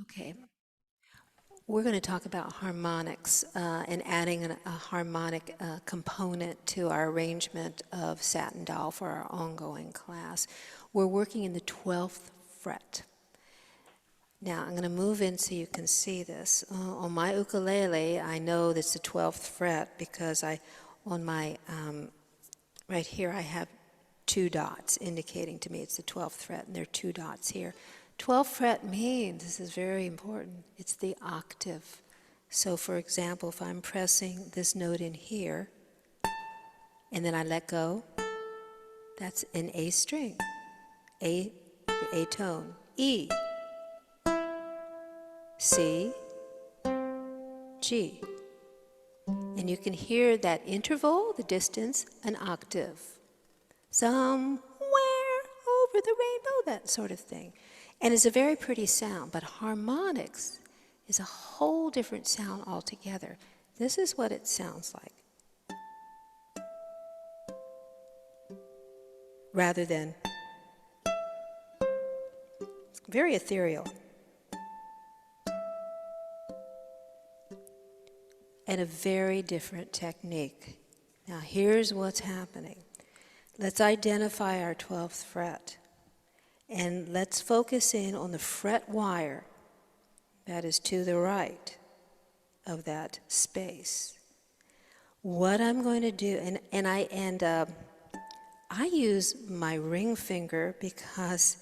Okay, we're going to talk about harmonics and adding a harmonic component to our arrangement of Satin Doll for our ongoing class. We're working in the 12th fret. Now, I'm going to move in so you can see this. On my ukulele, I know that's the 12th fret because on my, right here, I have two dots indicating to me it's the 12th fret, and there are two dots here. 12th fret means, this is very important, it's the octave. So for example, if I'm pressing this note in here, and then I let go, that's an A string, the A tone, E, C, G. And you can hear that interval, the distance, an octave. Somewhere over the rainbow, that sort of thing. And it's a very pretty sound, but harmonics is a whole different sound altogether. This is what it sounds like. Rather than, it's very ethereal. And a very different technique. Now here's what's happening. Let's identify our 12th fret. And let's focus in on the fret wire that is to the right of that space. What I'm going to do, I use my ring finger because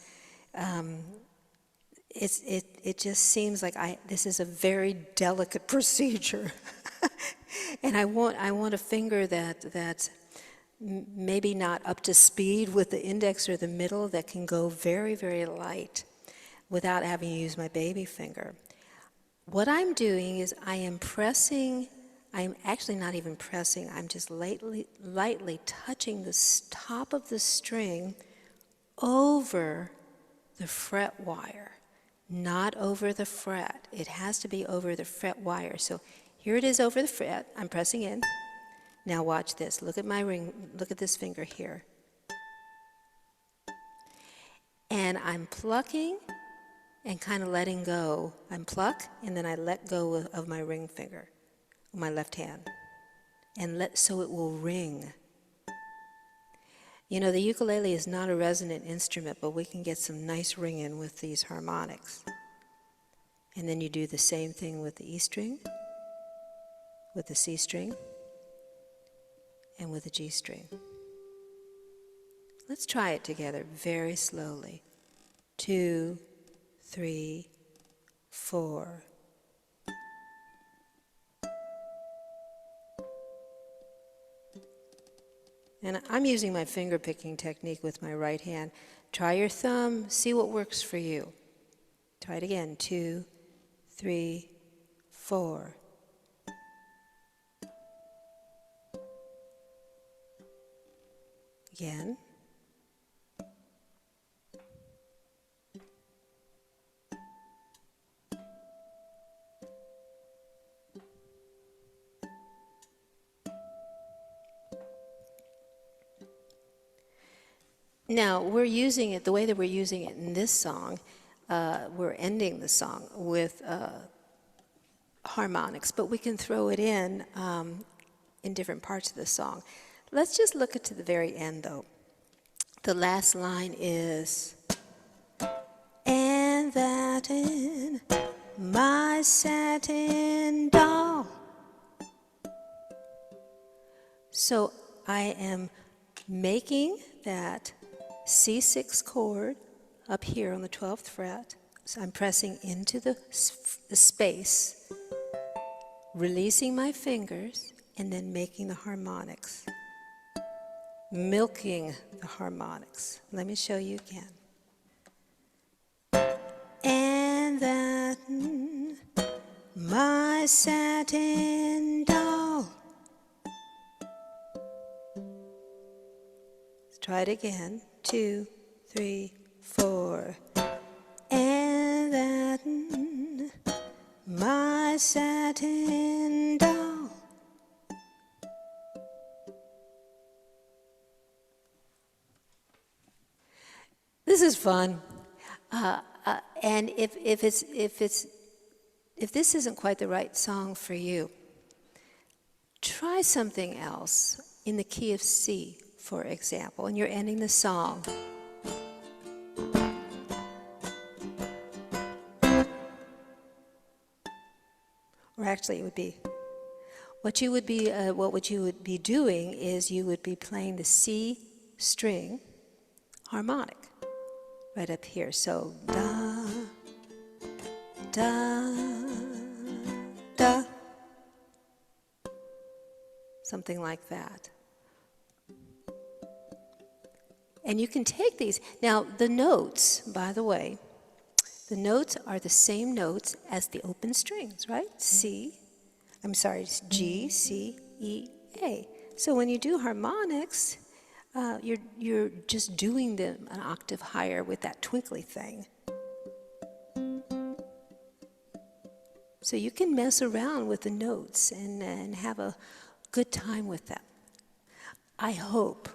it just seems like this is a very delicate procedure, and I want a finger that's maybe not up to speed with the index or the middle, that can go very, very light without having to use my baby finger. What I'm doing is I'm actually not even pressing, I'm just lightly touching the top of the string over the fret wire, not over the fret. It has to be over the fret wire. So here it is over the fret, I'm pressing in. Now watch this. Look at my ring. Look at this finger here. And I'm plucking and kind of letting go. I pluck and then I let go of my ring finger, my left hand, and so it will ring. You know, the ukulele is not a resonant instrument, but we can get some nice ringing with these harmonics. And then you do the same thing with the E string, with the C string, and with a G string. Let's try it together very slowly. 2, 3, 4. And I'm using my finger picking technique with my right hand. Try your thumb, see what works for you. Try it again. 2, 3, 4. Again. Now, we're using it, the way that we're using it in this song, we're ending the song with harmonics, but we can throw it in different parts of the song. Let's just look at to the very end, though. The last line is, and that in my satin doll. So I am making that C6 chord up here on the 12th fret. So I'm pressing into the space, releasing my fingers, and then making the harmonics. Milking the harmonics. Let me show you again. And that my satin doll. Let's try it again. 2, 3, 4. And that my satin doll. This is fun. And if this isn't quite the right song for you, try something else in the key of C, for example, and you're ending the song. Or actually, it would be, what you would be doing is you would be playing the C string harmonic right up here. So da, da, da, something like that. And you can take these. Now, the notes, by the way, the notes are the same notes as the open strings, right? It's G, C, E, A. So when you do harmonics, you're just doing them an octave higher with that twinkly thing. So you can mess around with the notes and have a good time with them. I hope